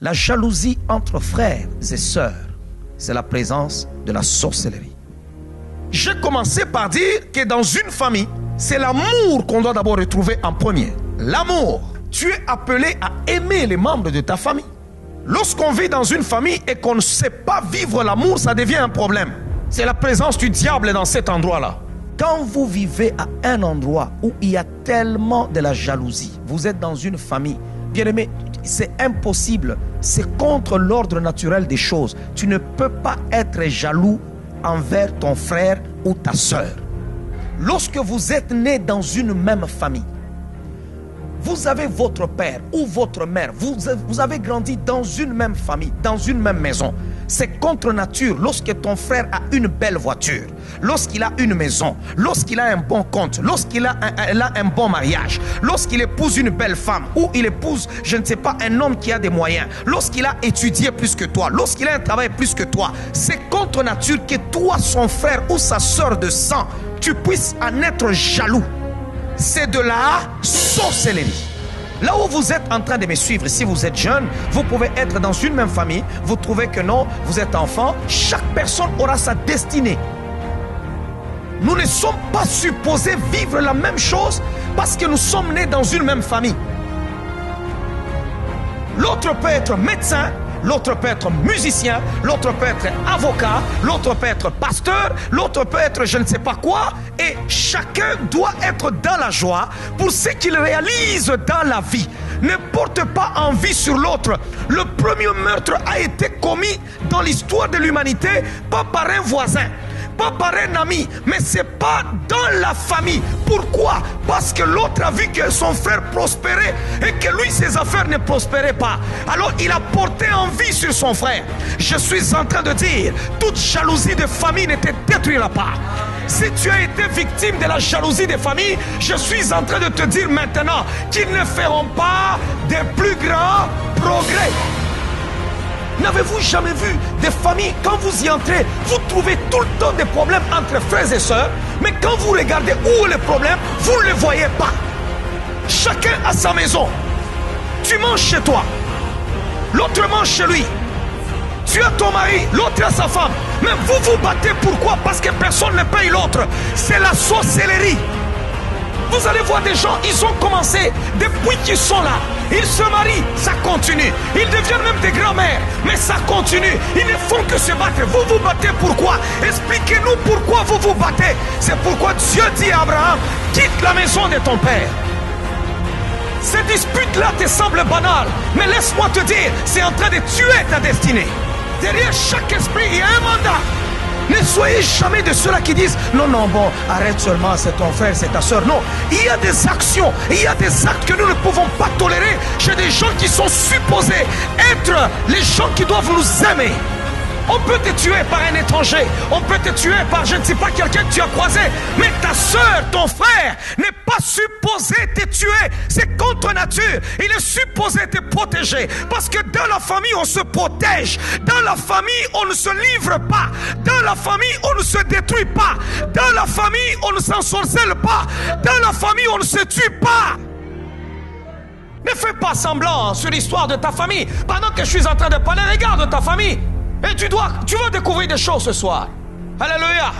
La jalousie entre frères et sœurs, c'est la présence de la sorcellerie. J'ai commencé par dire que dans une famille, c'est l'amour qu'on doit d'abord retrouver en premier. L'amour. Tu es appelé à aimer les membres de ta famille. Lorsqu'on vit dans une famille et qu'on ne sait pas vivre l'amour, ça devient un problème. C'est la présence du diable dans cet endroit-là. Quand vous vivez à un endroit où il y a tellement de la jalousie, vous êtes dans une famille, bien aimé, c'est impossible. C'est contre l'ordre naturel des choses. Tu ne peux pas être jaloux envers ton frère ou ta sœur. Lorsque vous êtes né dans une même famille, vous avez votre père ou votre mère, vous avez grandi dans une même famille, dans une même maison. C'est contre nature lorsque ton frère a une belle voiture, lorsqu'il a une maison, lorsqu'il a un bon compte, lorsqu'il a un bon mariage, lorsqu'il épouse une belle femme ou il épouse, je ne sais pas, un homme qui a des moyens, lorsqu'il a étudié plus que toi, lorsqu'il a un travail plus que toi. C'est contre nature que toi, son frère ou sa soeur de sang, tu puisses en être jaloux. C'est de la sorcellerie. Là où vous êtes en train de me suivre, si vous êtes jeune, vous pouvez être dans une même famille, vous trouvez que non, vous êtes enfant, chaque personne aura sa destinée. Nous ne sommes pas supposés vivre la même chose parce que nous sommes nés dans une même famille. L'autre peut être médecin, l'autre peut être musicien, l'autre peut être avocat, l'autre peut être pasteur, l'autre peut être je ne sais pas quoi. Et chacun doit être dans la joie pour ce qu'il réalise dans la vie. Ne porte pas envie sur l'autre. Le premier meurtre a été commis dans l'histoire de l'humanité, pas par un voisin, pas par un ami, mais c'est pas dans la famille. Pourquoi? Parce que l'autre a vu que son frère prospérait et que lui, ses affaires ne prospéraient pas. Alors il a porté envie sur son frère. Je suis en train de dire, toute jalousie de famille ne te détruira pas. Si tu as été victime de la jalousie des familles, je suis en train de te dire maintenant qu'ils ne feront pas de plus grands progrès. N'avez-vous jamais vu des familles, quand vous y entrez, vous trouvez tout le temps des problèmes entre frères et sœurs, mais quand vous regardez où est le problème, vous ne le voyez pas. Chacun a sa maison. Tu manges chez toi, l'autre mange chez lui. Tu as ton mari, l'autre a sa femme. Mais vous vous battez, pourquoi? Parce que personne ne paye l'autre. C'est la sorcellerie. Vous allez voir des gens, ils ont commencé depuis qu'ils sont là. Ils se marient, ça continue. Ils deviennent même des grands-mères, mais ça continue. Ils ne font que se battre. Vous vous battez pourquoi? Expliquez-nous pourquoi vous vous battez. C'est pourquoi Dieu dit à Abraham, quitte la maison de ton père. Ces disputes-là te semblent banales, mais laisse-moi te dire, c'est en train de tuer ta destinée. Derrière chaque esprit, il y a un mandat. Ne soyez jamais de ceux-là qui disent non, non, bon, arrête seulement, c'est ton frère, c'est ta soeur. Non, il y a des actions, il y a des actes que nous ne pouvons pas tolérer chez des gens qui sont supposés être les gens qui doivent nous aimer. On peut te tuer par un étranger, on peut te tuer par je ne sais pas quelqu'un que tu as croisé, mais ta soeur, ton frère n'est pas supposé te tuer. C'est contre nature. Il est supposé te protéger parce que dans la famille on se protège, dans la famille on ne se livre pas, dans la famille on ne se détruit pas, dans la famille on ne s'ensorcelle pas, dans la famille on ne se tue pas. Ne fais pas semblant sur l'histoire de ta famille. Pendant que je suis en train de parler, regarde ta famille. Et tu vas découvrir des choses ce soir. Alléluia.